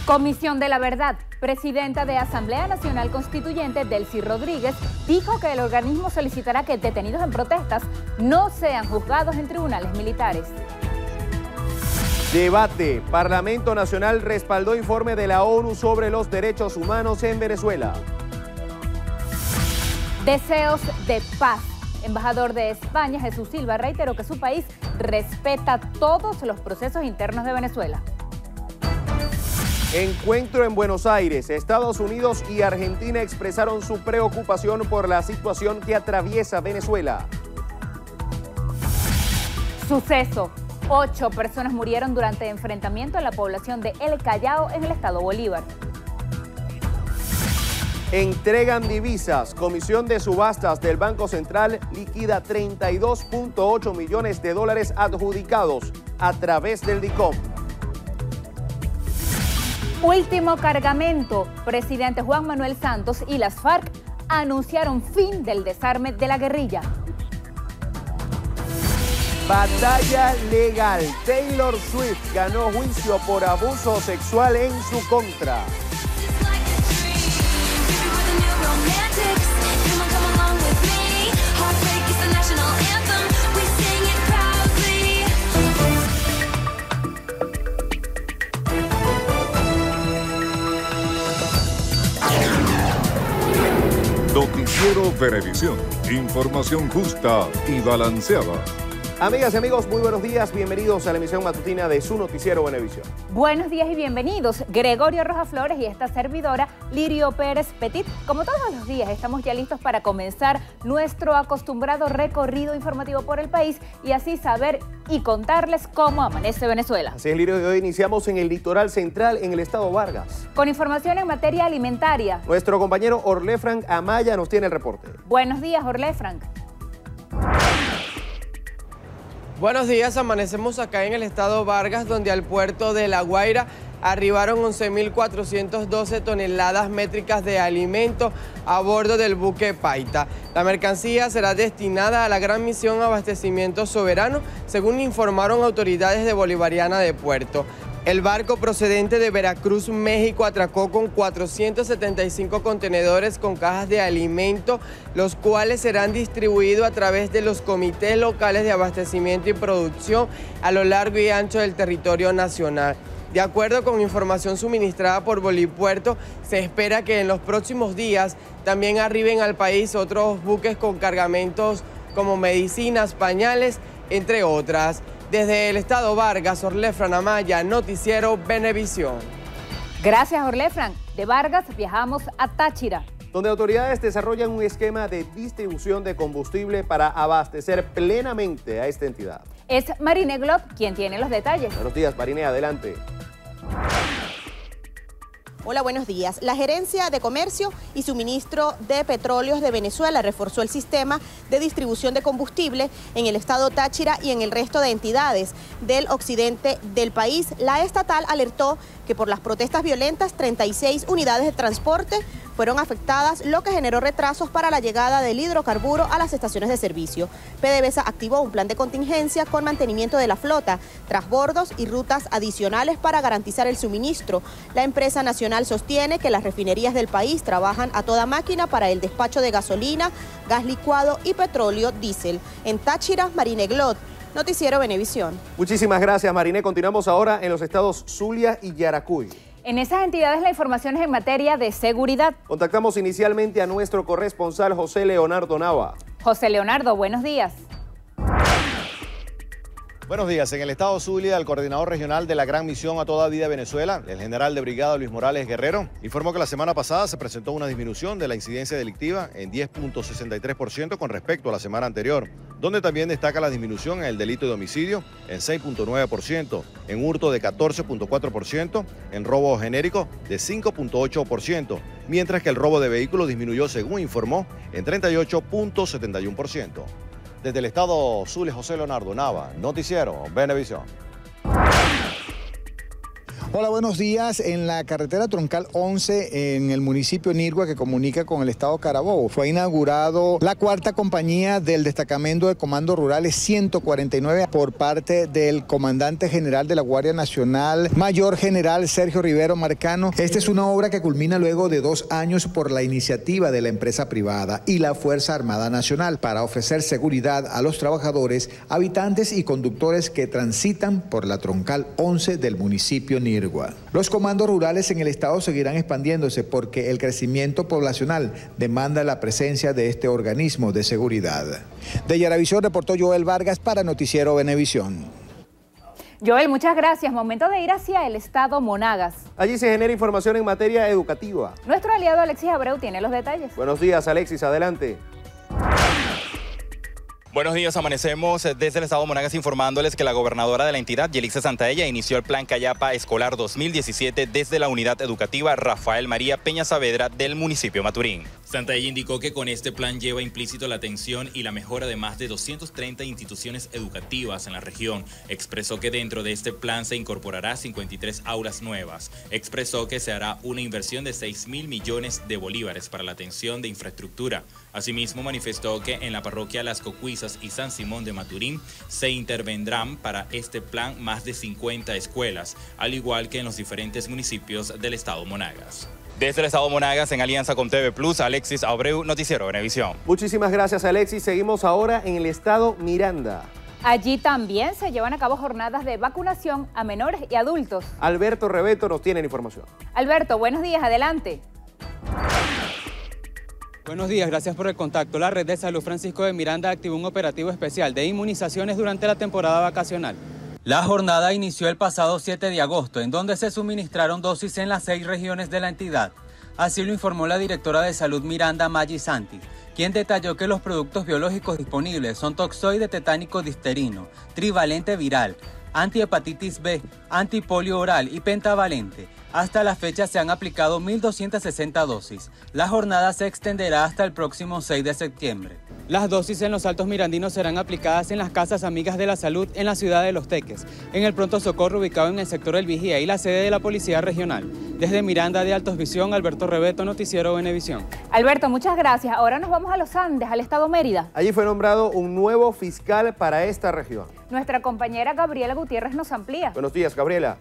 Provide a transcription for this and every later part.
Comisión de la Verdad. Presidenta de Asamblea Nacional Constituyente, Delcy Rodríguez, dijo que el organismo solicitará que detenidos en protestas no sean juzgados en tribunales militares. Debate. Parlamento Nacional respaldó informe de la ONU sobre los derechos humanos en Venezuela. Deseos de paz. Embajador de España, Jesús Silva, reiteró que su país respeta todos los procesos internos de Venezuela. Encuentro en Buenos Aires. Estados Unidos y Argentina expresaron su preocupación por la situación que atraviesa Venezuela. Suceso. 8 personas murieron durante enfrentamiento en la población de El Callao, en el estado Bolívar. Entregan divisas. Comisión de Subastas del Banco Central liquida 32.8 millones de dólares adjudicados a través del DICOM. Último cargamento. Presidente Juan Manuel Santos y las FARC anunciaron fin del desarme de la guerrilla. Batalla legal. Taylor Swift ganó juicio por abuso sexual en su contra. Noticiero Venevisión. Información justa y balanceada. Amigas y amigos, muy buenos días. Bienvenidos a la emisión matutina de su noticiero Venevisión. Buenos días y bienvenidos. Gregorio Rojas Flores y esta servidora, Lirio Pérez Petit. Como todos los días, estamos ya listos para comenzar nuestro acostumbrado recorrido informativo por el país y así saber y contarles cómo amanece Venezuela. Así es, Lirio, y hoy iniciamos en el litoral central, en el estado Vargas. Con información en materia alimentaria. Nuestro compañero Orlefranc Amaya nos tiene el reporte. Buenos días, Orlefranc. Buenos días, amanecemos acá en el estado Vargas, donde al puerto de La Guaira arribaron 11.412 toneladas métricas de alimento a bordo del buque Paita. La mercancía será destinada a la gran misión Abastecimiento Soberano, según informaron autoridades de Bolivariana de Puerto. El barco procedente de Veracruz, México, atracó con 475 contenedores con cajas de alimento, los cuales serán distribuidos a través de los comités locales de abastecimiento y producción a lo largo y ancho del territorio nacional. De acuerdo con información suministrada por Bolipuerto, se espera que en los próximos días también arriben al país otros buques con cargamentos como medicinas, pañales, entre otras. Desde el estado Vargas, Orlefranc Amaya, Noticiero Venevisión. Gracias, Orlefranc. De Vargas viajamos a Táchira, donde autoridades desarrollan un esquema de distribución de combustible para abastecer plenamente a esta entidad. Es Marine Glot quien tiene los detalles. Buenos días, Marine, adelante. Hola, buenos días. La Gerencia de Comercio y Suministro de Petróleos de Venezuela reforzó el sistema de distribución de combustible en el estado Táchira y en el resto de entidades del occidente del país. La estatal alertó que por las protestas violentas 36 unidades de transporte fueron afectadas, lo que generó retrasos para la llegada del hidrocarburo a las estaciones de servicio. PDVSA activó un plan de contingencia con mantenimiento de la flota, transbordos y rutas adicionales para garantizar el suministro. La empresa nacional sostiene que las refinerías del país trabajan a toda máquina para el despacho de gasolina, gas licuado y petróleo diésel. En Táchira, Marine Glot, Noticiero Venevisión. Muchísimas gracias, Marine. Continuamos ahora en los estados Zulia y Yaracuy. En esas entidades la información es en materia de seguridad. Contactamos inicialmente a nuestro corresponsal José Leonardo Nava. José Leonardo, buenos días. Buenos días. En el estado Zulia, el coordinador regional de la Gran Misión a Toda Vida Venezuela, el general de brigada Luis Morales Guerrero, informó que la semana pasada se presentó una disminución de la incidencia delictiva en 10.63% con respecto a la semana anterior, donde también destaca la disminución en el delito de homicidio en 6.9%, en hurto de 14.4%, en robo genérico de 5.8%, mientras que el robo de vehículos disminuyó, según informó, en 38.71%. Desde el estado Zulia, José Leonardo Nava, Noticiero Venevisión. Hola, buenos días. En la carretera troncal 11 en el municipio Nirgua que comunica con el estado Carabobo fue inaugurado la cuarta compañía del destacamento de comandos rurales 149 por parte del comandante general de la Guardia Nacional, Mayor General Sergio Rivero Marcano. Esta es una obra que culmina luego de 2 años por la iniciativa de la empresa privada y la Fuerza Armada Nacional para ofrecer seguridad a los trabajadores, habitantes y conductores que transitan por la troncal 11 del municipio Nirgua. Los comandos rurales en el estado seguirán expandiéndose porque el crecimiento poblacional demanda la presencia de este organismo de seguridad. De Yaravisión reportó Joel Vargas para Noticiero Venevisión. Joel, muchas gracias. Momento de ir hacia el estado Monagas. Allí se genera información en materia educativa. Nuestro aliado Alexis Abreu tiene los detalles. Buenos días, Alexis, adelante. Buenos días, amanecemos desde el estado de Monagas informándoles que la gobernadora de la entidad, Yelixa Santaella, inició el Plan Cayapa Escolar 2017 desde la unidad educativa Rafael María Peña Saavedra del municipio Maturín. Santaella indicó que con este plan lleva implícito la atención y la mejora de más de 230 instituciones educativas en la región. Expresó que dentro de este plan se incorporará 53 aulas nuevas. Expresó que se hará una inversión de 6.000 millones de bolívares para la atención de infraestructura. Asimismo, manifestó que en la parroquia Las Cocuizas y San Simón de Maturín se intervendrán para este plan más de 50 escuelas, al igual que en los diferentes municipios del estado Monagas. Desde el estado Monagas, en alianza con TV Plus, Alexis Abreu, Noticiero Venevisión. Muchísimas gracias, Alexis. Seguimos ahora en el estado Miranda. Allí también se llevan a cabo jornadas de vacunación a menores y adultos. Alberto Rebeto nos tiene la información. Alberto, buenos días, adelante. Buenos días, gracias por el contacto. La Red de Salud Francisco de Miranda activó un operativo especial de inmunizaciones durante la temporada vacacional. La jornada inició el pasado 7 de agosto, en donde se suministraron dosis en las 6 regiones de la entidad. Así lo informó la directora de Salud Miranda, Maggi Santi, quien detalló que los productos biológicos disponibles son toxoide tetánico difterino, trivalente viral, antihepatitis B, antipolio oral y pentavalente. Hasta la fecha se han aplicado 1.260 dosis. La jornada se extenderá hasta el próximo 6 de septiembre. Las dosis en los Altos Mirandinos serán aplicadas en las Casas Amigas de la Salud en la ciudad de Los Teques, en el Pronto Socorro ubicado en el sector El Vigía y la sede de la Policía Regional. Desde Miranda de Altos Visión, Alberto Rebeto, Noticiero Venevisión. Alberto, muchas gracias. Ahora nos vamos a los Andes, al estado Mérida. Allí fue nombrado un nuevo fiscal para esta región. Nuestra compañera Gabriela Gutiérrez nos amplía. Buenos días, Gabriela.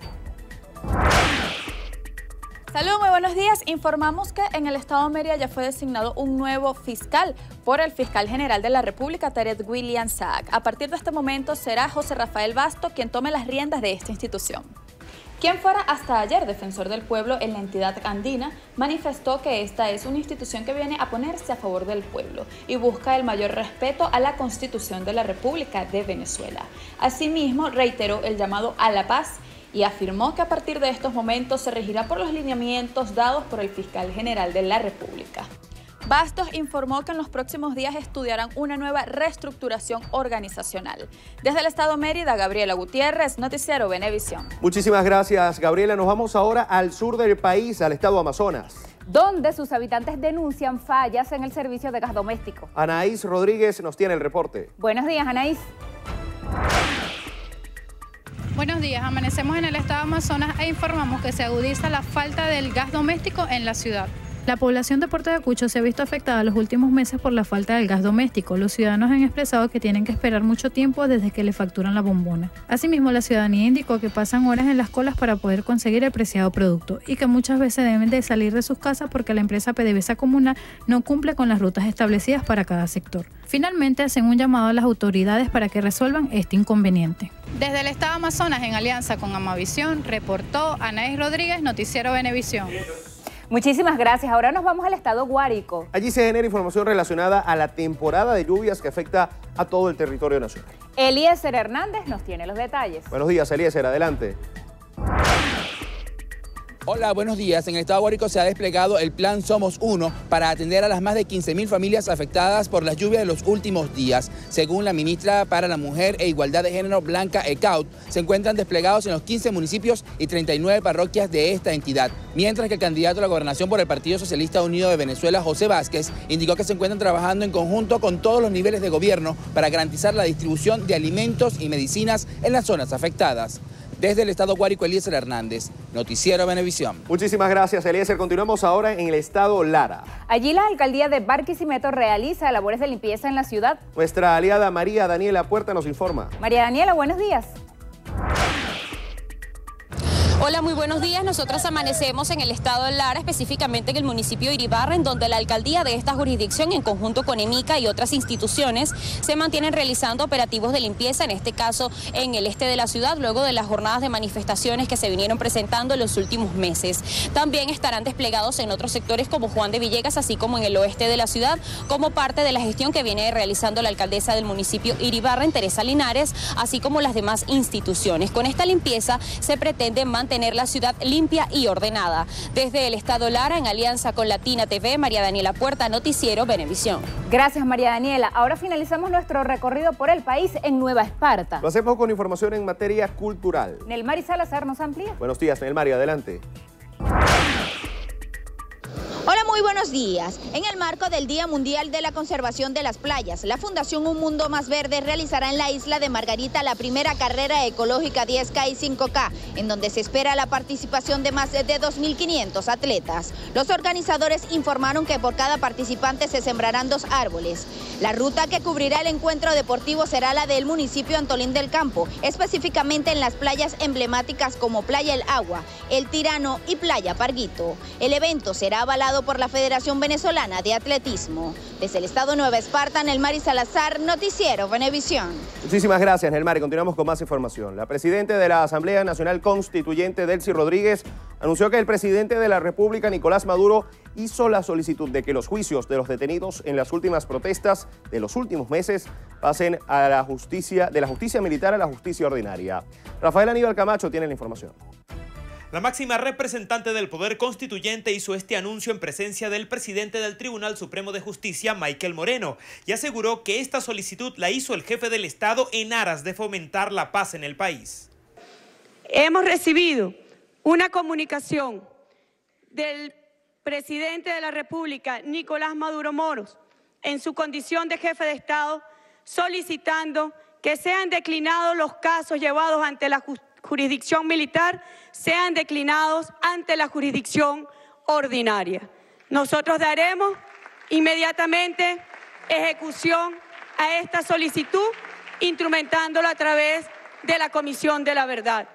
Saludos, muy buenos días. Informamos que en el estado de Mérida ya fue designado un nuevo fiscal por el fiscal general de la República, Tarek William Saab. A partir de este momento será José Rafael Basto quien tome las riendas de esta institución. Quien fuera hasta ayer defensor del pueblo en la entidad andina, manifestó que esta es una institución que viene a ponerse a favor del pueblo y busca el mayor respeto a la Constitución de la República de Venezuela. Asimismo, reiteró el llamado a la paz y afirmó que a partir de estos momentos se regirá por los lineamientos dados por el fiscal general de la República. Bastos informó que en los próximos días estudiarán una nueva reestructuración organizacional. Desde el estado Mérida, Gabriela Gutiérrez, Noticiero Venevisión. Muchísimas gracias, Gabriela. Nos vamos ahora al sur del país, al estado Amazonas, donde sus habitantes denuncian fallas en el servicio de gas doméstico. Anaís Rodríguez nos tiene el reporte. Buenos días, Anaís. Buenos días, amanecemos en el estado Amazonas e informamos que se agudiza la falta del gas doméstico en la ciudad. La población de Puerto Ayacucho se ha visto afectada los últimos meses por la falta del gas doméstico. Los ciudadanos han expresado que tienen que esperar mucho tiempo desde que le facturan la bombona. Asimismo, la ciudadanía indicó que pasan horas en las colas para poder conseguir el preciado producto y que muchas veces deben de salir de sus casas porque la empresa PDVSA comunal no cumple con las rutas establecidas para cada sector. Finalmente, hacen un llamado a las autoridades para que resuelvan este inconveniente. Desde el estado Amazonas, en alianza con Amavisión, reportó Anaís Rodríguez, Noticiero Venevisión. Muchísimas gracias. Ahora nos vamos al estado Guárico. Allí se genera información relacionada a la temporada de lluvias que afecta a todo el territorio nacional. Eliezer Hernández nos tiene los detalles. Buenos días, Eliezer, adelante. Hola, buenos días. En el estado de Guárico se ha desplegado el Plan Somos Uno para atender a las más de 15.000 familias afectadas por las lluvias de los últimos días. Según la ministra para la Mujer e Igualdad de Género, Blanca Ecaut, se encuentran desplegados en los 15 municipios y 39 parroquias de esta entidad. Mientras que el candidato a la gobernación por el Partido Socialista Unido de Venezuela, José Vázquez, indicó que se encuentran trabajando en conjunto con todos los niveles de gobierno para garantizar la distribución de alimentos y medicinas en las zonas afectadas. Desde el estado Guárico, Eliezer Hernández, Noticiero Venevisión. Muchísimas gracias, Eliezer. Continuamos ahora en el estado Lara. Allí la alcaldía de Barquisimeto realiza labores de limpieza en la ciudad. Nuestra aliada María Daniela Puerta nos informa. María Daniela, buenos días. Hola, muy buenos días. Nosotros amanecemos en el estado de Lara, específicamente en el municipio de Iribarren, donde la alcaldía de esta jurisdicción, en conjunto con EMICA y otras instituciones, se mantienen realizando operativos de limpieza, en este caso en el este de la ciudad, luego de las jornadas de manifestaciones que se vinieron presentando en los últimos meses. También estarán desplegados en otros sectores como Juan de Villegas, así como en el oeste de la ciudad, como parte de la gestión que viene realizando la alcaldesa del municipio Iribarren, Teresa Linares, así como las demás instituciones. Con esta limpieza se pretende mantener la ciudad limpia y ordenada. Desde el estado Lara, en alianza con Latina TV, María Daniela Puerta, Noticiero Venevisión. Gracias, María Daniela. Ahora finalizamos nuestro recorrido por el país en Nueva Esparta. Lo hacemos con información en materia cultural. Nelmari Salazar nos amplía. Buenos días, Nelmari, adelante. Hola, muy buenos días. En el marco del Día Mundial de la Conservación de las Playas, la Fundación Un Mundo Más Verde realizará en la isla de Margarita la primera carrera ecológica 10K y 5K, en donde se espera la participación de más de 2.500 atletas. Los organizadores informaron que por cada participante se sembrarán 2 árboles. La ruta que cubrirá el encuentro deportivo será la del municipio Antolín del Campo, específicamente en las playas emblemáticas como Playa El Agua, El Tirano y Playa Parguito. El evento será avalado por la Federación Venezolana de Atletismo. Desde el estado Nueva Esparta, Nelmari Salazar, Noticiero Venevisión. Muchísimas gracias, Nelmari. Continuamos con más información. La presidenta de la Asamblea Nacional Constituyente, Delcy Rodríguez, anunció que el presidente de la República, Nicolás Maduro, hizo la solicitud de que los juicios de los detenidos en las últimas protestas de los últimos meses pasen a la justicia, de la justicia militar a la justicia ordinaria. Rafael Aníbal Camacho tiene la información. La máxima representante del Poder Constituyente hizo este anuncio en presencia del presidente del Tribunal Supremo de Justicia, Michael Moreno, y aseguró que esta solicitud la hizo el jefe del Estado en aras de fomentar la paz en el país. Hemos recibido una comunicación del presidente de la República, Nicolás Maduro Moros, en su condición de jefe de Estado, solicitando que sean declinados los casos llevados ante la jurisdicción militar, sean declinados ante la jurisdicción ordinaria. Nosotros daremos inmediatamente ejecución a esta solicitud, instrumentándola a través de la Comisión de la Verdad.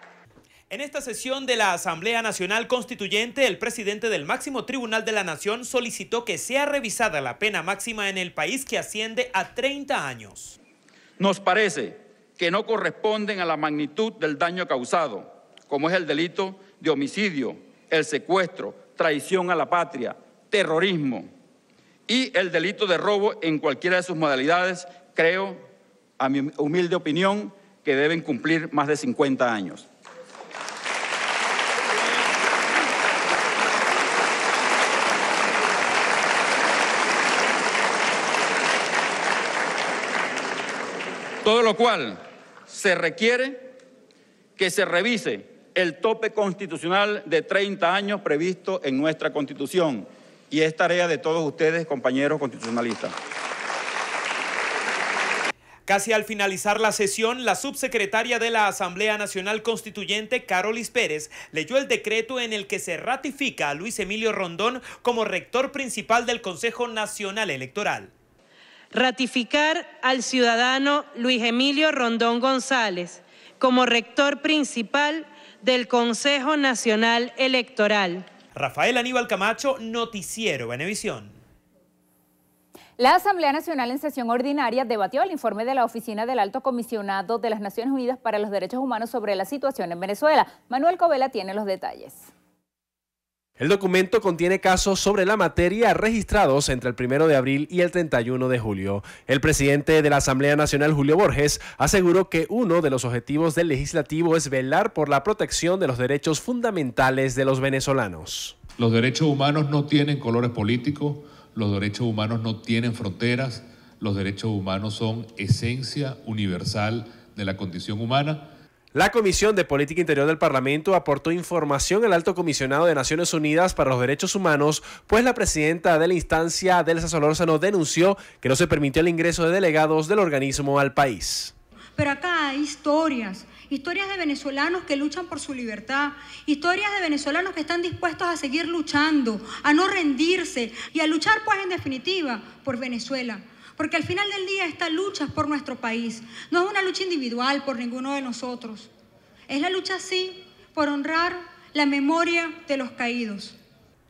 En esta sesión de la Asamblea Nacional Constituyente, el presidente del máximo tribunal de la Nación solicitó que sea revisada la pena máxima en el país, que asciende a 30 años. Nos parece que no corresponden a la magnitud del daño causado, como es el delito de homicidio, el secuestro, traición a la patria, terrorismo y el delito de robo en cualquiera de sus modalidades. Creo, a mi humilde opinión, que deben cumplir más de 50 años. Todo lo cual se requiere que se revise el tope constitucional de 30 años previsto en nuestra Constitución, y es tarea de todos ustedes, compañeros constitucionalistas. Casi al finalizar la sesión, la subsecretaria de la Asamblea Nacional Constituyente, Carolis Pérez, leyó el decreto en el que se ratifica a Luis Emilio Rondón como rector principal del Consejo Nacional Electoral. Ratificar al ciudadano Luis Emilio Rondón González como rector principal del Consejo Nacional Electoral. Rafael Aníbal Camacho, Noticiero Venevisión. La Asamblea Nacional en sesión ordinaria debatió el informe de la Oficina del Alto Comisionado de las Naciones Unidas para los Derechos Humanos sobre la situación en Venezuela. Manuel Covela tiene los detalles. El documento contiene casos sobre la materia registrados entre el 1 de abril y el 31 de julio. El presidente de la Asamblea Nacional, Julio Borges, aseguró que uno de los objetivos del legislativo es velar por la protección de los derechos fundamentales de los venezolanos. Los derechos humanos no tienen colores políticos, los derechos humanos no tienen fronteras, los derechos humanos son esencia universal de la condición humana. La Comisión de Política Interior del Parlamento aportó información al Alto Comisionado de Naciones Unidas para los Derechos Humanos, pues la presidenta de la instancia, Delsa Solórzano, denunció que no se permitió el ingreso de delegados del organismo al país. Pero acá hay historias historias de venezolanos que luchan por su libertad, historias de venezolanos que están dispuestos a seguir luchando, a no rendirse y a luchar, pues, en definitiva, por Venezuela. Porque al final del día esta lucha es por nuestro país, no es una lucha individual por ninguno de nosotros. Es la lucha, sí, por honrar la memoria de los caídos.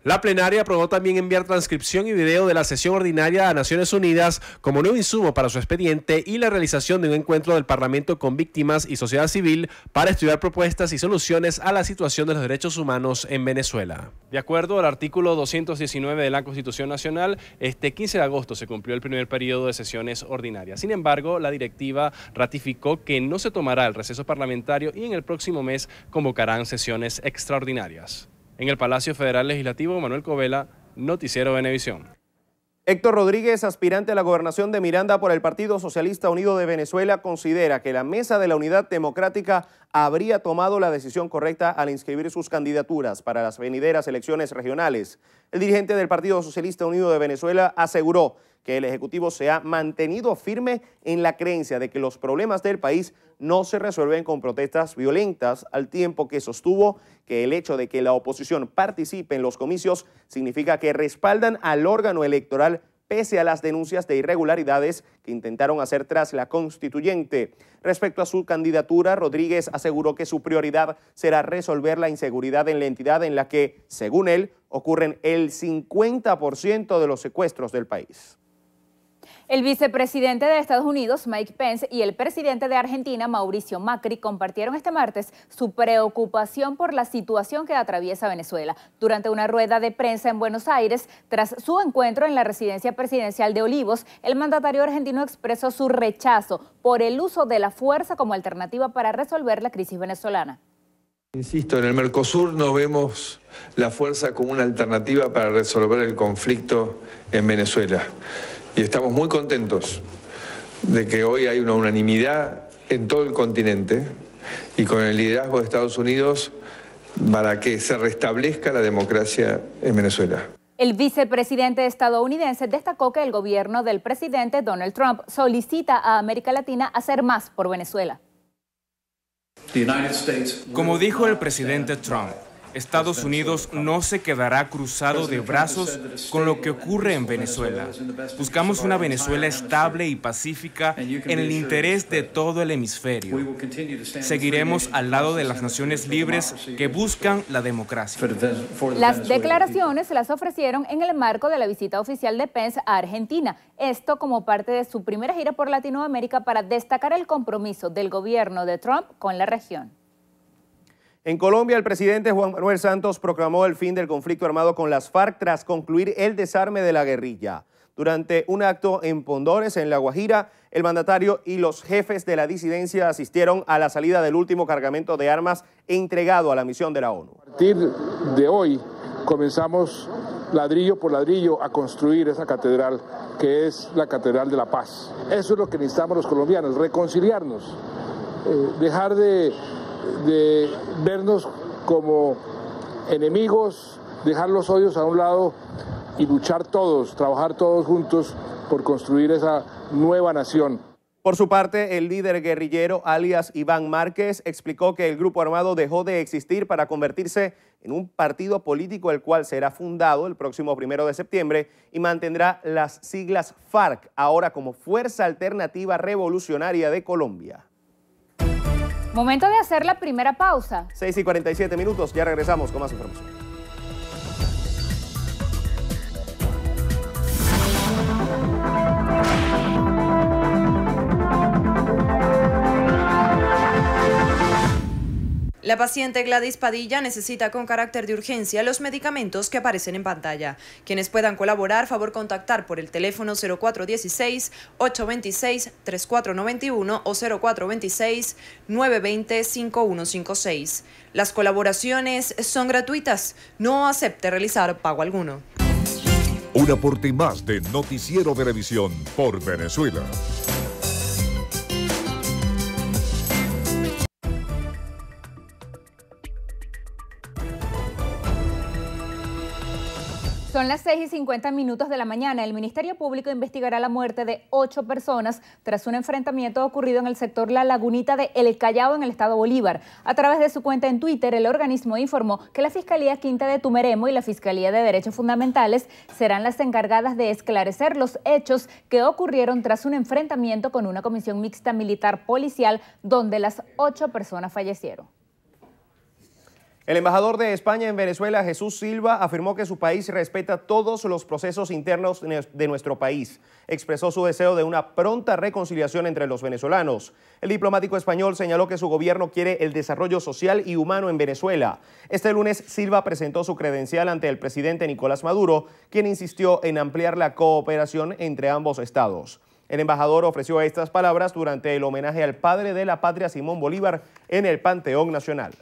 La plenaria aprobó también enviar transcripción y video de la sesión ordinaria a Naciones Unidas como nuevo insumo para su expediente y la realización de un encuentro del Parlamento con víctimas y sociedad civil para estudiar propuestas y soluciones a la situación de los derechos humanos en Venezuela. De acuerdo al artículo 219 de la Constitución Nacional, este 15 de agosto se cumplió el primer periodo de sesiones ordinarias. Sin embargo, la directiva ratificó que no se tomará el receso parlamentario y en el próximo mes convocarán sesiones extraordinarias. En el Palacio Federal Legislativo, Manuel Covela, Noticiero Venevisión. Héctor Rodríguez, aspirante a la gobernación de Miranda por el Partido Socialista Unido de Venezuela, considera que la Mesa de la Unidad Democrática habría tomado la decisión correcta al inscribir sus candidaturas para las venideras elecciones regionales. El dirigente del Partido Socialista Unido de Venezuela aseguró que el Ejecutivo se ha mantenido firme en la creencia de que los problemas del país no se resuelven con protestas violentas, al tiempo que sostuvo que el hecho de que la oposición participe en los comicios significa que respaldan al órgano electoral pese a las denuncias de irregularidades que intentaron hacer tras la constituyente. Respecto a su candidatura, Rodríguez aseguró que su prioridad será resolver la inseguridad en la entidad en la que, según él, ocurren el 50% de los secuestros del país. El vicepresidente de Estados Unidos, Mike Pence, y el presidente de Argentina, Mauricio Macri, compartieron este martes su preocupación por la situación que atraviesa Venezuela. Durante una rueda de prensa en Buenos Aires, tras su encuentro en la residencia presidencial de Olivos, el mandatario argentino expresó su rechazo por el uso de la fuerza como alternativa para resolver la crisis venezolana. Insisto, en el Mercosur no vemos la fuerza como una alternativa para resolver el conflicto en Venezuela. Y estamos muy contentos de que hoy hay una unanimidad en todo el continente y con el liderazgo de Estados Unidos para que se restablezca la democracia en Venezuela. El vicepresidente estadounidense destacó que el gobierno del presidente Donald Trump solicita a América Latina hacer más por Venezuela. Como dijo el presidente Trump, Estados Unidos no se quedará cruzado de brazos con lo que ocurre en Venezuela. Buscamos una Venezuela estable y pacífica en el interés de todo el hemisferio. Seguiremos al lado de las naciones libres que buscan la democracia. Las declaraciones las ofrecieron en el marco de la visita oficial de Pence a Argentina. Esto como parte de su primera gira por Latinoamérica para destacar el compromiso del gobierno de Trump con la región. En Colombia, el presidente Juan Manuel Santos proclamó el fin del conflicto armado con las FARC tras concluir el desarme de la guerrilla. Durante un acto en Pondores, en La Guajira, el mandatario y los jefes de la disidencia asistieron a la salida del último cargamento de armas entregado a la misión de la ONU. A partir de hoy comenzamos ladrillo por ladrillo a construir esa catedral que es la Catedral de la Paz. Eso es lo que necesitamos los colombianos, reconciliarnos, dejar de vernos como enemigos, dejar los odios a un lado y luchar todos, trabajar todos juntos por construir esa nueva nación. Por su parte, el líder guerrillero alias Iván Márquez explicó que el grupo armado dejó de existir para convertirse en un partido político el cual será fundado el próximo 1 de septiembre y mantendrá las siglas FARC, ahora como Fuerza Alternativa Revolucionaria de Colombia. Momento de hacer la primera pausa. 6:47, ya regresamos con más información. La paciente Gladys Padilla necesita con carácter de urgencia los medicamentos que aparecen en pantalla. Quienes puedan colaborar, favor contactar por el teléfono 0416-826-3491 o 0426-920-5156. Las colaboraciones son gratuitas. No acepte realizar pago alguno. Un aporte más de Noticiero Venevisión por Venezuela. Son las 6:50 de la mañana. El Ministerio Público investigará la muerte de 8 personas tras un enfrentamiento ocurrido en el sector La Lagunita de El Callao en el estado Bolívar. A través de su cuenta en Twitter, el organismo informó que la Fiscalía Quinta de Tumeremo y la Fiscalía de Derechos Fundamentales serán las encargadas de esclarecer los hechos que ocurrieron tras un enfrentamiento con una comisión mixta militar policial donde las 8 personas fallecieron. El embajador de España en Venezuela, Jesús Silva, afirmó que su país respeta todos los procesos internos de nuestro país. Expresó su deseo de una pronta reconciliación entre los venezolanos. El diplomático español señaló que su gobierno quiere el desarrollo social y humano en Venezuela. Este lunes, Silva presentó su credencial ante el presidente Nicolás Maduro, quien insistió en ampliar la cooperación entre ambos estados. El embajador ofreció estas palabras durante el homenaje al padre de la patria, Simón Bolívar, en el Panteón Nacional.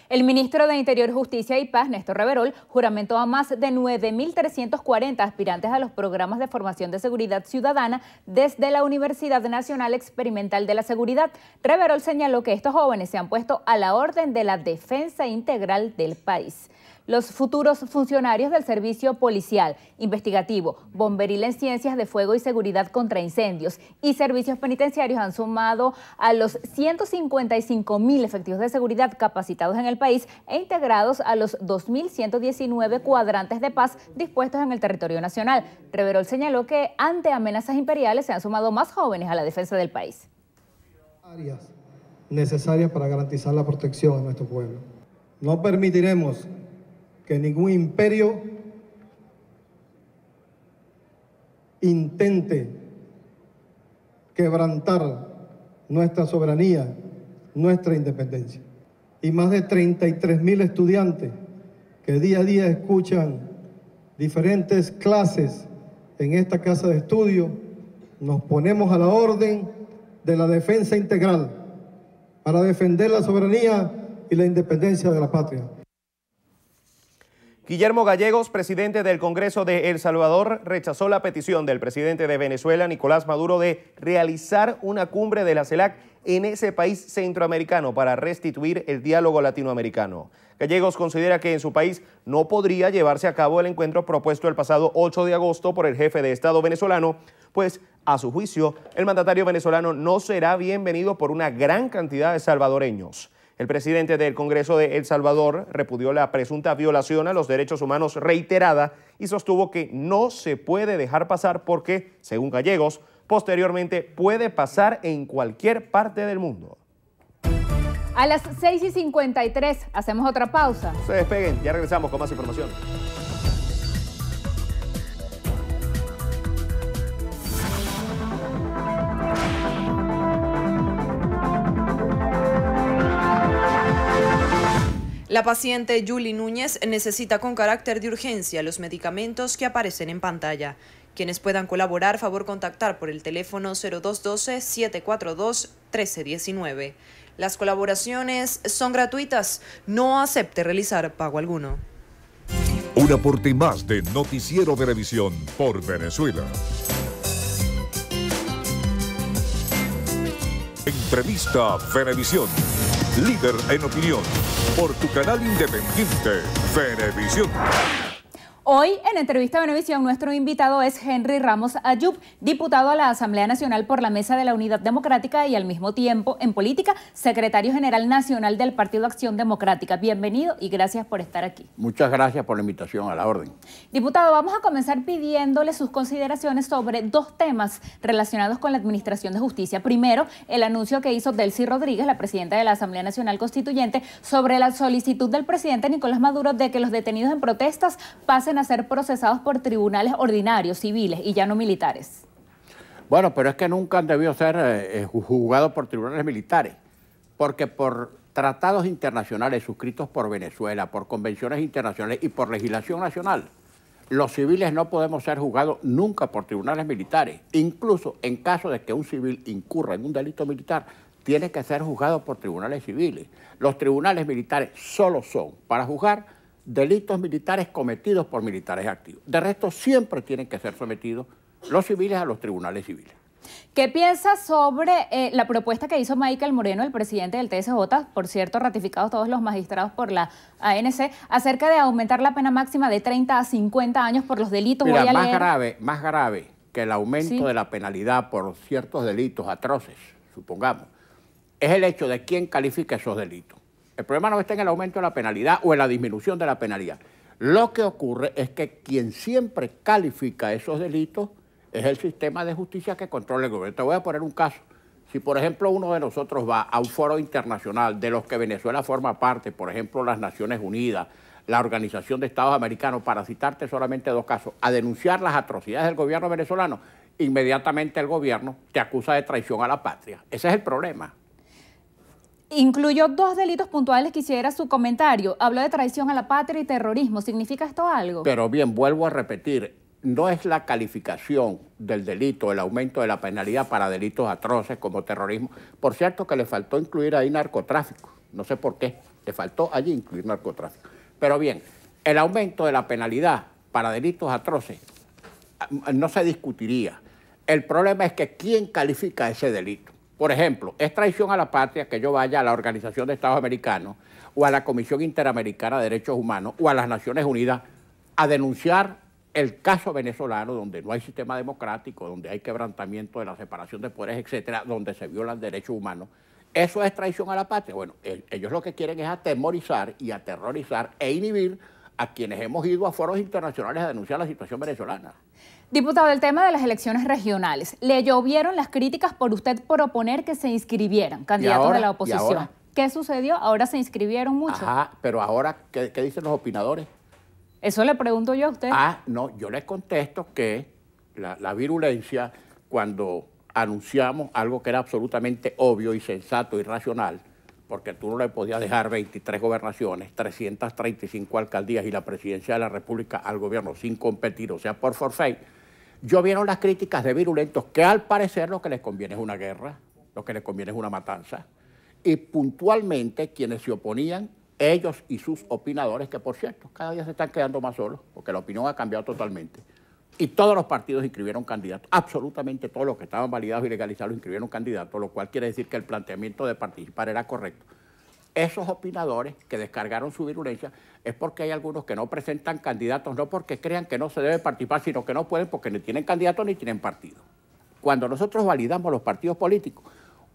El ministro de Interior, Justicia y Paz, Néstor Reverol, juramentó a más de 9.340 aspirantes a los programas de formación de seguridad ciudadana desde la Universidad Nacional Experimental de la Seguridad. Reverol señaló que estos jóvenes se han puesto a la orden de la defensa integral del país. Los futuros funcionarios del servicio policial, investigativo, bomberil en ciencias de fuego y seguridad contra incendios y servicios penitenciarios han sumado a los 155.000 efectivos de seguridad capacitados en el país e integrados a los 2.119 cuadrantes de paz dispuestos en el territorio nacional. Reverol señaló que ante amenazas imperiales se han sumado más jóvenes a la defensa del país. Áreas necesarias para garantizar la protección de nuestro pueblo. No permitiremos que ningún imperio intente quebrantar nuestra soberanía, nuestra independencia. Y más de 33.000 estudiantes que día a día escuchan diferentes clases en esta casa de estudio, nos ponemos a la orden de la defensa integral para defender la soberanía y la independencia de la patria. Guillermo Gallegos, presidente del Congreso de El Salvador, rechazó la petición del presidente de Venezuela, Nicolás Maduro, de realizar una cumbre de la CELAC en ese país centroamericano para restituir el diálogo latinoamericano. Gallegos considera que en su país no podría llevarse a cabo el encuentro propuesto el pasado 8 de agosto por el jefe de Estado venezolano, pues, a su juicio, el mandatario venezolano no será bienvenido por una gran cantidad de salvadoreños. El presidente del Congreso de El Salvador repudió la presunta violación a los derechos humanos reiterada y sostuvo que no se puede dejar pasar porque, según Gallegos, posteriormente puede pasar en cualquier parte del mundo. A las 6:53 hacemos otra pausa. Se despeguen, ya regresamos con más información. La paciente Julie Núñez necesita con carácter de urgencia los medicamentos que aparecen en pantalla. Quienes puedan colaborar, favor contactar por el teléfono 0212-742-1319. Las colaboraciones son gratuitas, no acepte realizar pago alguno. Un aporte más de Noticiero Venevisión por Venezuela. Entrevista Venevisión. Líder en opinión, por tu canal independiente, Venevisión. Hoy, en Entrevista Venevisión, nuestro invitado es Henry Ramos Ayub, diputado a la Asamblea Nacional por la Mesa de la Unidad Democrática y al mismo tiempo, en política, secretario general nacional del Partido Acción Democrática. Bienvenido y gracias por estar aquí. Muchas gracias por la invitación, a la orden. Diputado, vamos a comenzar pidiéndole sus consideraciones sobre 2 temas relacionados con la Administración de Justicia. Primero, el anuncio que hizo Delcy Rodríguez, la presidenta de la Asamblea Nacional Constituyente, sobre la solicitud del presidente Nicolás Maduro de que los detenidos en protestas pasen a ser procesados por tribunales ordinarios, civiles y ya no militares. Bueno, pero es que nunca han debido ser juzgados por tribunales militares, porque por tratados internacionales suscritos por Venezuela, por convenciones internacionales y por legislación nacional, los civiles no podemos ser juzgados nunca por tribunales militares. Incluso en caso de que un civil incurra en un delito militar, tiene que ser juzgado por tribunales civiles. Los tribunales militares solo son para juzgar delitos militares cometidos por militares activos. De resto, siempre tienen que ser sometidos los civiles a los tribunales civiles. ¿Qué piensa sobre la propuesta que hizo Michael Moreno, el presidente del TSJ, por cierto, ratificados todos los magistrados por la ANC, acerca de aumentar la pena máxima de 30 a 50 años por los delitos? Mira, más grave que el aumento de la penalidad por ciertos delitos atroces, supongamos, es el hecho de quién califica esos delitos. El problema no está en el aumento de la penalidad o en la disminución de la penalidad. Lo que ocurre es que quien siempre califica esos delitos es el sistema de justicia que controla el gobierno. Te voy a poner un caso. Si, por ejemplo, uno de nosotros va a un foro internacional de los que Venezuela forma parte, por ejemplo, las Naciones Unidas, la Organización de Estados Americanos, para citarte solamente 2 casos, a denunciar las atrocidades del gobierno venezolano, inmediatamente el gobierno te acusa de traición a la patria. Ese es el problema. Incluyó 2 delitos puntuales, quisiera su comentario. Habló de traición a la patria y terrorismo. ¿Significa esto algo? Pero bien, vuelvo a repetir, no es la calificación del delito, el aumento de la penalidad para delitos atroces como terrorismo. Por cierto que le faltó incluir ahí narcotráfico. No sé por qué, le faltó allí incluir narcotráfico. Pero bien, el aumento de la penalidad para delitos atroces no se discutiría. El problema es que ¿quién califica ese delito? Por ejemplo, es traición a la patria que yo vaya a la Organización de Estados Americanos o a la Comisión Interamericana de Derechos Humanos o a las Naciones Unidas a denunciar el caso venezolano, donde no hay sistema democrático, donde hay quebrantamiento de la separación de poderes, etcétera, donde se violan derechos humanos. ¿Eso es traición a la patria? Bueno, ellos lo que quieren es atemorizar y aterrorizar e inhibir a quienes hemos ido a foros internacionales a denunciar la situación venezolana. Diputado, el tema de las elecciones regionales. Le llovieron las críticas por usted proponer que se inscribieran candidatos de la oposición. ¿Qué sucedió? Ahora se inscribieron muchos. Ajá, pero ahora, ¿qué dicen los opinadores? Eso le pregunto yo a usted. No, yo les contesto que la virulencia, cuando anunciamos algo que era absolutamente obvio y sensato y racional, porque tú no le podías dejar 23 gobernaciones, 335 alcaldías y la presidencia de la República al gobierno sin competir, o sea, por forfait, llovieron las críticas de virulentos que al parecer lo que les conviene es una guerra, lo que les conviene es una matanza, y puntualmente quienes se oponían, ellos y sus opinadores, que por cierto, cada día se están quedando más solos, porque la opinión ha cambiado totalmente. Y todos los partidos inscribieron candidatos, absolutamente todos los que estaban validados y legalizados inscribieron candidatos, lo cual quiere decir que el planteamiento de participar era correcto. Esos opinadores que descargaron su virulencia es porque hay algunos que no presentan candidatos, no porque crean que no se debe participar, sino que no pueden porque ni tienen candidatos ni tienen partido. Cuando nosotros validamos los partidos políticos,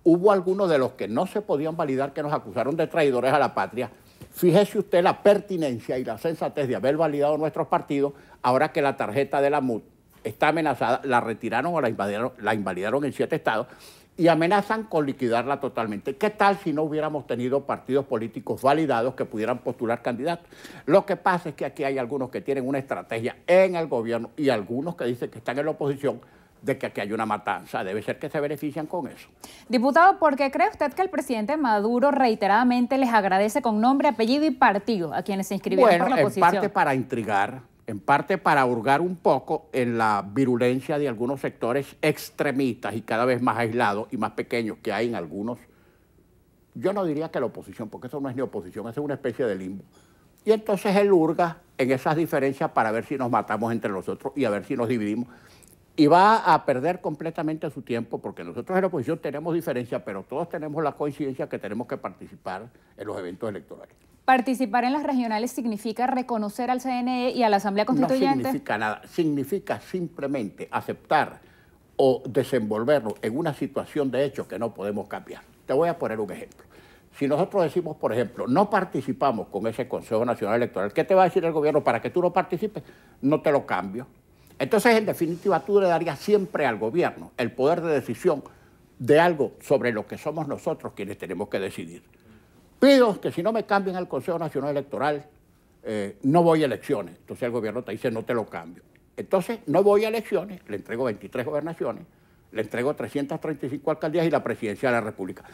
hubo algunos de los que no se podían validar que nos acusaron de traidores a la patria. Fíjese usted la pertinencia y la sensatez de haber validado nuestros partidos, ahora que la tarjeta de la MUD está amenazada, la retiraron o la invalidaron en 7 estados y amenazan con liquidarla totalmente. ¿Qué tal si no hubiéramos tenido partidos políticos validados que pudieran postular candidatos? Lo que pasa es que aquí hay algunos que tienen una estrategia en el gobierno y algunos que dicen que están en la oposición de que aquí hay una matanza. Debe ser que se benefician con eso. Diputado, ¿por qué cree usted que el presidente Maduro reiteradamente les agradece con nombre, apellido y partido a quienes se inscribieron por la oposición? En parte para intrigar, en parte para hurgar un poco en la virulencia de algunos sectores extremistas y cada vez más aislados y más pequeños que hay en algunos. Yo no diría que la oposición, porque eso no es ni oposición, eso es una especie de limbo. Y entonces él hurga en esas diferencias para ver si nos matamos entre nosotros y a ver si nos dividimos. Y va a perder completamente su tiempo, porque nosotros en la oposición tenemos diferencias, pero todos tenemos la coincidencia que tenemos que participar en los eventos electorales. ¿Participar en las regionales significa reconocer al CNE y a la Asamblea Constituyente? No significa nada, significa simplemente aceptar o desenvolvernos en una situación de hecho que no podemos cambiar. Te voy a poner un ejemplo. Si nosotros decimos, por ejemplo, no participamos con ese Consejo Nacional Electoral, ¿qué te va a decir el gobierno para que tú no participes? No te lo cambio. Entonces, en definitiva, tú le darías siempre al gobierno el poder de decisión de algo sobre lo que somos nosotros quienes tenemos que decidir. Pido que si no me cambian al Consejo Nacional Electoral, no voy a elecciones. Entonces el gobierno te dice, no te lo cambio. Entonces, no voy a elecciones, le entrego 23 gobernaciones, le entrego 335 alcaldías y la presidencia de la República.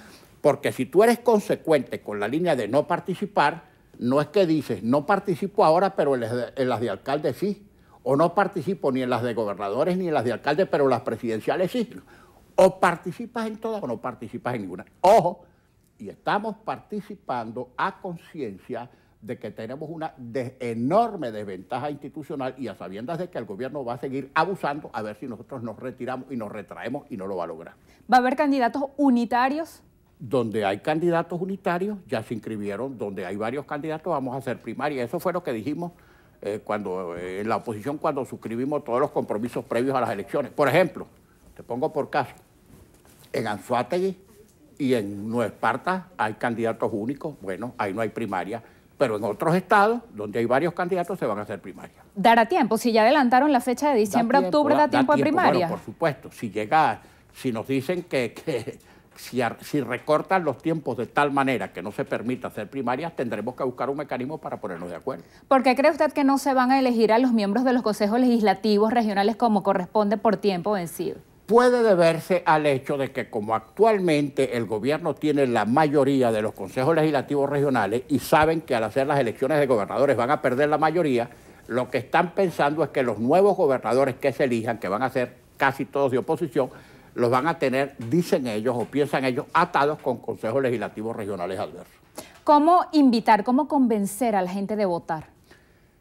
Porque si tú eres consecuente con la línea de no participar, no es que dices, no participo ahora, pero en las de alcalde sí. O no participo ni en las de gobernadores ni en las de alcaldes, pero las presidenciales sí. O participas en todas o no participas en ninguna. Ojo, y estamos participando a conciencia de que tenemos una enorme desventaja institucional y a sabiendas de que el gobierno va a seguir abusando, a ver si nosotros nos retiramos y nos retraemos y no lo va a lograr. ¿Va a haber candidatos unitarios? Donde hay candidatos unitarios, ya se inscribieron, donde hay varios candidatos, vamos a hacer primaria. Eso fue lo que dijimos en la oposición cuando suscribimos todos los compromisos previos a las elecciones. Por ejemplo, te pongo por caso, en Anzoátegui y en Nueva Esparta hay candidatos únicos, bueno, ahí no hay primaria, pero en otros estados, donde hay varios candidatos, se van a hacer primaria. ¿Dará tiempo? Si ya adelantaron la fecha de diciembre, octubre, ¿da tiempo de primaria? Bueno, por supuesto. Si nos dicen que si recortan los tiempos de tal manera que no se permita hacer primarias, tendremos que buscar un mecanismo para ponernos de acuerdo. ¿Por qué cree usted que no se van a elegir a los miembros de los consejos legislativos regionales como corresponde por tiempo vencido? Puede deberse al hecho de que como actualmente el gobierno tiene la mayoría de los consejos legislativos regionales y saben que al hacer las elecciones de gobernadores van a perder la mayoría, lo que están pensando es que los nuevos gobernadores que se elijan, que van a ser casi todos de oposición, los van a tener, dicen ellos o piensan ellos, atados con consejos legislativos regionales adversos. ¿Cómo invitar, cómo convencer a la gente de votar?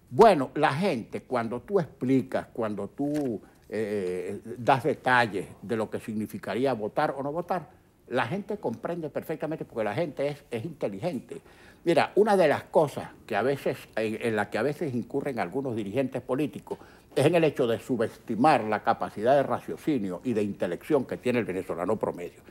Bueno, la gente, cuando tú explicas, cuando tú das detalles de lo que significaría votar o no votar, la gente comprende perfectamente porque la gente es inteligente. Mira, una de las cosas que en la que a veces incurren algunos dirigentes políticos es en el hecho de subestimar la capacidad de raciocinio y de intelección que tiene el venezolano promedio.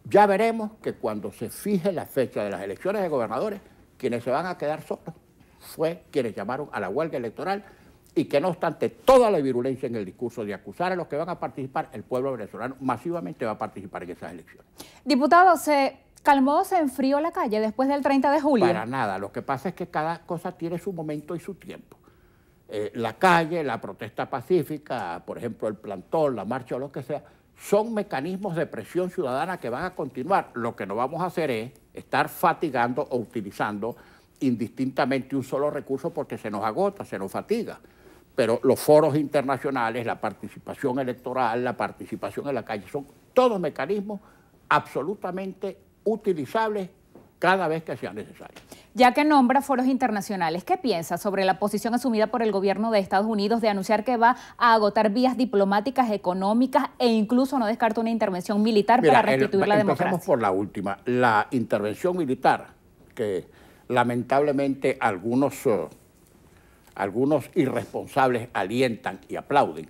Ya veremos que cuando se fije la fecha de las elecciones de gobernadores, quienes se van a quedar solos fue quienes llamaron a la huelga electoral y que no obstante toda la virulencia en el discurso de acusar a los que van a participar, el pueblo venezolano masivamente va a participar en esas elecciones. Diputado, ¿se calmó o se enfrió la calle después del 30 de julio? Para nada, lo que pasa es que cada cosa tiene su momento y su tiempo. La calle, la protesta pacífica, por ejemplo el plantón, la marcha o lo que sea, son mecanismos de presión ciudadana que van a continuar. Lo que no vamos a hacer es estar fatigando o utilizando indistintamente un solo recurso porque se nos agota, se nos fatiga. Pero los foros internacionales, la participación electoral, la participación en la calle, son todos mecanismos absolutamente utilizables cada vez que sea necesario. Ya que nombra foros internacionales, ¿qué piensa sobre la posición asumida por el gobierno de Estados Unidos de anunciar que va a agotar vías diplomáticas, económicas e incluso no descarta una intervención militar para restituir la democracia? Empecemos por la última. La intervención militar, que lamentablemente algunos irresponsables alientan y aplauden,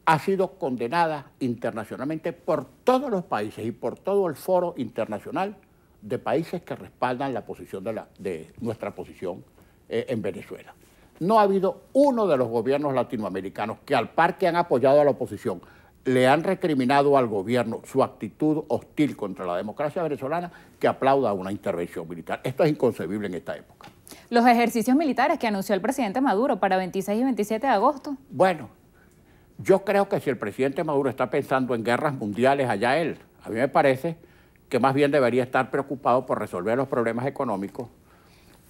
ha sido condenada internacionalmente por todos los países y por todo el foro internacional de países que respaldan la posición de nuestra posición en Venezuela. No ha habido uno de los gobiernos latinoamericanos que al par que han apoyado a la oposición le han recriminado al gobierno su actitud hostil contra la democracia venezolana que aplauda una intervención militar. Esto es inconcebible en esta época. Los ejercicios militares que anunció el presidente Maduro para 26 y 27 de agosto. Bueno, yo creo que si el presidente Maduro está pensando en guerras mundiales, allá él, a mí me parece que más bien debería estar preocupado por resolver los problemas económicos,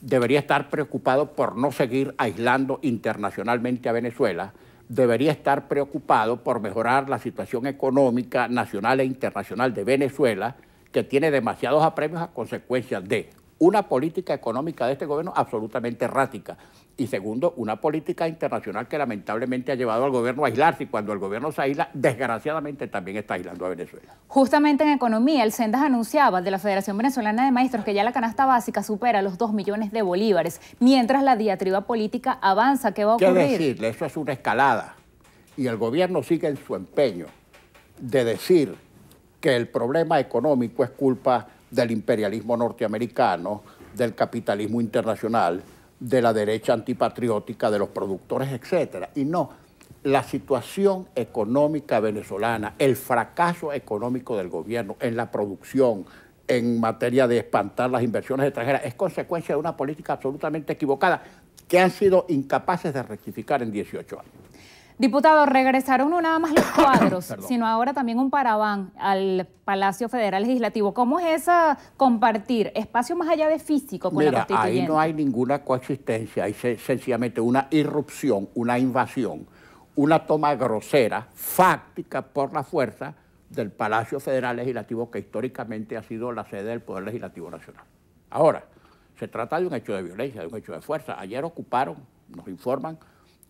debería estar preocupado por no seguir aislando internacionalmente a Venezuela, debería estar preocupado por mejorar la situación económica nacional e internacional de Venezuela, que tiene demasiados apremios a consecuencia de una política económica de este gobierno absolutamente errática y segundo, una política internacional que lamentablemente ha llevado al gobierno a aislarse y cuando el gobierno se aísla, desgraciadamente también está aislando a Venezuela. Justamente en economía, el Sendas anunciaba de la Federación Venezolana de Maestros que ya la canasta básica supera los 2 millones de bolívares, mientras la diatriba política avanza. ¿Qué va a ocurrir? ¿Qué decirle? Eso es una escalada y el gobierno sigue en su empeño de decir que el problema económico es culpa del imperialismo norteamericano, del capitalismo internacional, de la derecha antipatriótica, de los productores, etc. Y no, la situación económica venezolana, el fracaso económico del gobierno en la producción, en materia de espantar las inversiones extranjeras, es consecuencia de una política absolutamente equivocada que han sido incapaces de rectificar en 18 años. Diputado, regresaron no nada más los cuadros, sino ahora también un paraván al Palacio Federal Legislativo. ¿Cómo es esa compartir espacio más allá de físico con la constituyente? Ahí no hay ninguna coexistencia, hay sencillamente una irrupción, una invasión, una toma grosera, fáctica por la fuerza del Palacio Federal Legislativo que históricamente ha sido la sede del Poder Legislativo Nacional. Ahora, Se trata de un hecho de violencia, de un hecho de fuerza. Ayer ocuparon, nos informan,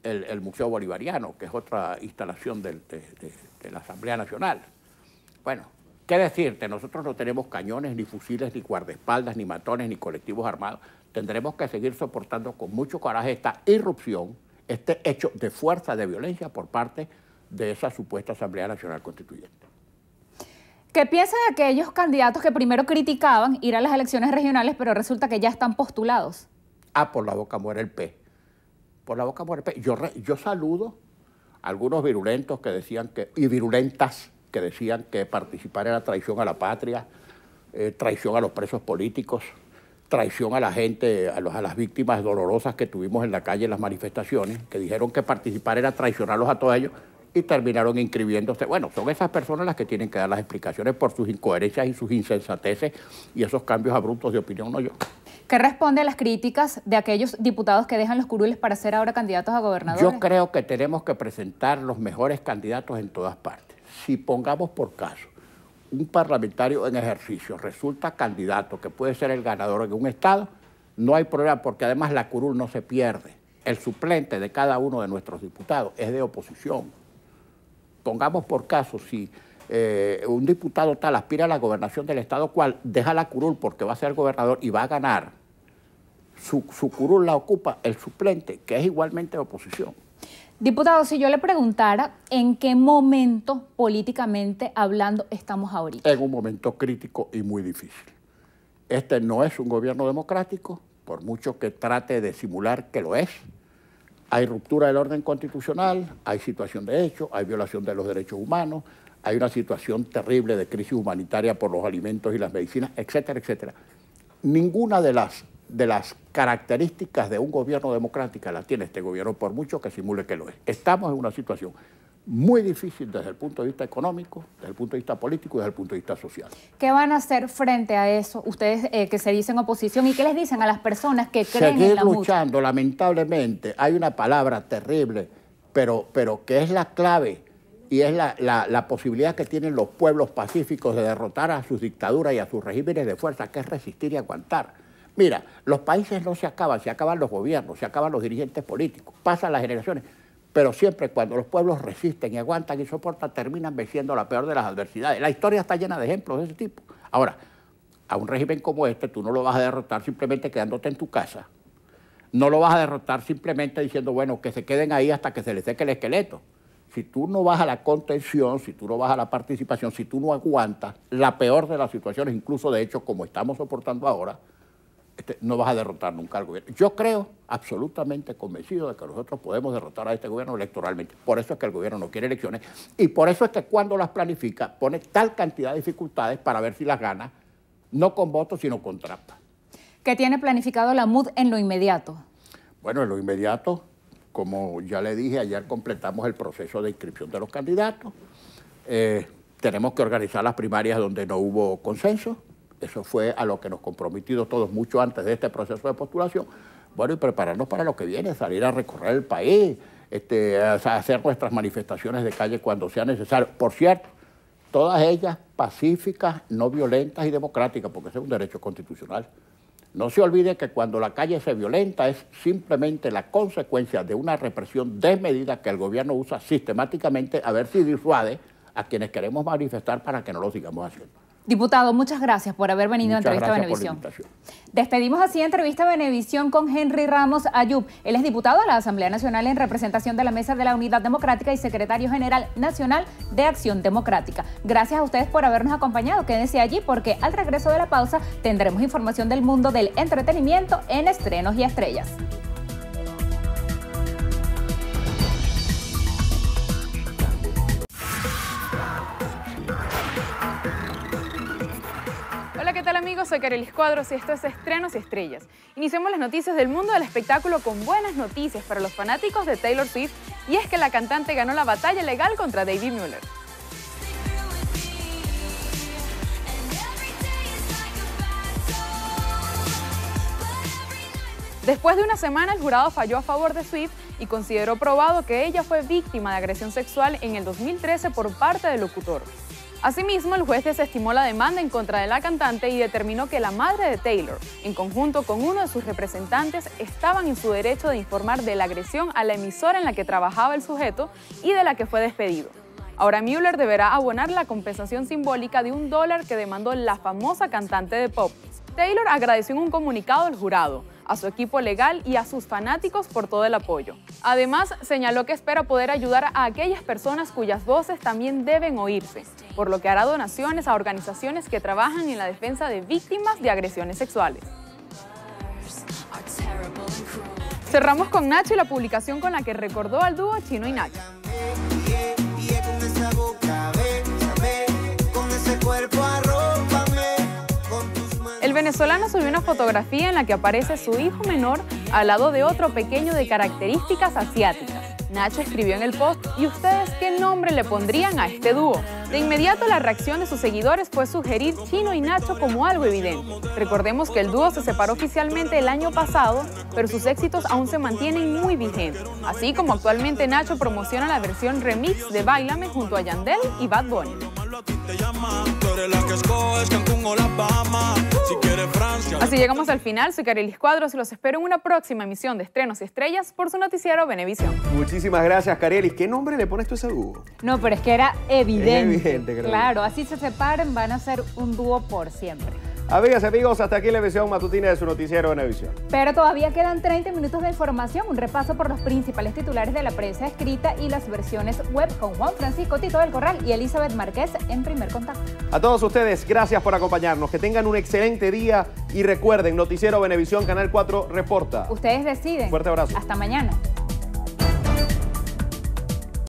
el Museo Bolivariano, que es otra instalación de la Asamblea Nacional. Bueno, ¿qué decirte? Nosotros no tenemos cañones, ni fusiles, ni guardaespaldas, ni matones, ni colectivos armados. Tendremos que seguir soportando con mucho coraje esta irrupción, este hecho de fuerza, de violencia por parte de esa supuesta Asamblea Nacional Constituyente. ¿Qué piensa de aquellos candidatos que primero criticaban ir a las elecciones regionales, pero resulta que ya están postulados? Por la boca muere el pez. Por la boca muere el pez. Yo saludo a algunos virulentos que decían que, y virulentas que decían que participar era traición a la patria, traición a los presos políticos, traición a la gente, a las víctimas dolorosas que tuvimos en la calle en las manifestaciones, que dijeron que participar era traicionarlos a todos ellos y terminaron inscribiéndose. Bueno, son esas personas las que tienen que dar las explicaciones por sus incoherencias y sus insensateces y esos cambios abruptos de opinión, no yo. ¿Qué responde a las críticas de aquellos diputados que dejan los curules para ser ahora candidatos a gobernadores? Yo creo que tenemos que presentar los mejores candidatos en todas partes. Si pongamos por caso, un parlamentario en ejercicio resulta candidato que puede ser el ganador en un estado, no hay problema porque además la curul no se pierde. El suplente de cada uno de nuestros diputados es de oposición. Pongamos por caso, si un diputado tal aspira a la gobernación del estado cual, deja la curul porque va a ser gobernador y va a ganar, su curul la ocupa el suplente, que es igualmente de oposición. Diputado, si yo le preguntara en qué momento políticamente hablando estamos ahorita. En un momento crítico y muy difícil. Este no es un gobierno democrático, por mucho que trate de simular que lo es. Hay ruptura del orden constitucional, hay situación de hecho, hay violación de los derechos humanos, hay una situación terrible de crisis humanitaria por los alimentos y las medicinas, etcétera, etcétera. Ninguna de las características de un gobierno democrático la tiene este gobierno, por mucho que simule que lo es. Estamos en una situación muy difícil desde el punto de vista económico, desde el punto de vista político y desde el punto de vista social. ¿Qué van a hacer frente a eso, ustedes que se dicen oposición, y qué les dicen a las personas que creen en la MUD? Seguir luchando, lamentablemente, hay una palabra terrible, pero que es la clave y es la posibilidad que tienen los pueblos pacíficos de derrotar a sus dictaduras y a sus regímenes de fuerza, que es resistir y aguantar. Mira, los países no se acaban los gobiernos, se acaban los dirigentes políticos, pasan las generaciones, pero siempre cuando los pueblos resisten y aguantan y soportan, terminan venciendo la peor de las adversidades. La historia está llena de ejemplos de ese tipo. Ahora, a un régimen como este tú no lo vas a derrotar simplemente quedándote en tu casa, no lo vas a derrotar simplemente diciendo, bueno, que se queden ahí hasta que se les seque el esqueleto. Si tú no vas a la contención, si tú no vas a la participación, si tú no aguantas la peor de las situaciones, incluso de hecho como estamos soportando ahora, no vas a derrotar nunca al gobierno. Yo creo, absolutamente convencido de que nosotros podemos derrotar a este gobierno electoralmente. Por eso es que el gobierno no quiere elecciones y por eso es que cuando las planifica pone tal cantidad de dificultades para ver si las gana, no con votos, sino con trampa. ¿Qué tiene planificado la MUD en lo inmediato? Bueno, en lo inmediato, como ya le dije, ayer completamos el proceso de inscripción de los candidatos. Tenemos que organizar las primarias donde no hubo consenso. Eso fue a lo que nos comprometimos todos mucho antes de este proceso de postulación. Bueno, y prepararnos para lo que viene, salir a recorrer el país, hacer nuestras manifestaciones de calle cuando sea necesario. Por cierto, todas ellas pacíficas, no violentas y democráticas, porque ese es un derecho constitucional. No se olvide que cuando la calle se violenta es simplemente la consecuencia de una represión desmedida que el gobierno usa sistemáticamente a ver si disuade a quienes queremos manifestar para que no lo sigamos haciendo. Diputado, muchas gracias por haber venido a Entrevista Venevisión. Despedimos así Entrevista Venevisión con Henry Ramos Ayub. Él es diputado de la Asamblea Nacional en representación de la Mesa de la Unidad Democrática y secretario general nacional de Acción Democrática. Gracias a ustedes por habernos acompañado. Quédense allí porque al regreso de la pausa tendremos información del mundo del entretenimiento en Estrenos y Estrellas. Hola, ¿qué tal amigos? Soy Carelis Cuadros y esto es Estrenos y Estrellas. Iniciamos las noticias del mundo del espectáculo con buenas noticias para los fanáticos de Taylor Swift, y es que la cantante ganó la batalla legal contra David Mueller. Después de una semana, el jurado falló a favor de Swift y consideró probado que ella fue víctima de agresión sexual en el 2013 por parte del locutor. Asimismo, el juez desestimó la demanda en contra de la cantante y determinó que la madre de Taylor, en conjunto con uno de sus representantes, estaban en su derecho de informar de la agresión a la emisora en la que trabajaba el sujeto y de la que fue despedido. Ahora Mueller deberá abonar la compensación simbólica de $1 que demandó la famosa cantante de pop. Taylor agradeció en un comunicado al jurado, a su equipo legal y a sus fanáticos por todo el apoyo. Además, señaló que espera poder ayudar a aquellas personas cuyas voces también deben oírse, por lo que hará donaciones a organizaciones que trabajan en la defensa de víctimas de agresiones sexuales. Cerramos con Nacho y la publicación con la que recordó al dúo Chino y Nacho. El venezolano subió una fotografía en la que aparece su hijo menor al lado de otro pequeño de características asiáticas. Nacho escribió en el post: ¿y ustedes qué nombre le pondrían a este dúo? De inmediato la reacción de sus seguidores fue sugerir Chino y Nacho como algo evidente. Recordemos que el dúo se separó oficialmente el año pasado, pero sus éxitos aún se mantienen muy vigentes. Así como actualmente Nacho promociona la versión remix de Báilame junto a Yandel y Bad Bunny. Así llegamos al final. Soy Carelis Cuadros y los espero en una próxima emisión de Estrenos y Estrellas por su noticiero Venevisión. Muchísimas gracias, Carelis. ¿Qué nombre le pones tú a ese dúo? No, pero es que era evidente. Es evidente, creo. Claro, así se separen, van a ser un dúo por siempre. Amigas y amigos, hasta aquí la emisión matutina de su noticiero Venevisión. Pero todavía quedan 30 minutos de información, un repaso por los principales titulares de la prensa escrita y las versiones web con Juan Francisco Tito del Corral y Elizabeth Márquez en Primer Contacto. A todos ustedes, gracias por acompañarnos. Que tengan un excelente día y recuerden, Noticiero Venevisión, Canal 4 reporta. Ustedes deciden. Fuerte abrazo. Hasta mañana.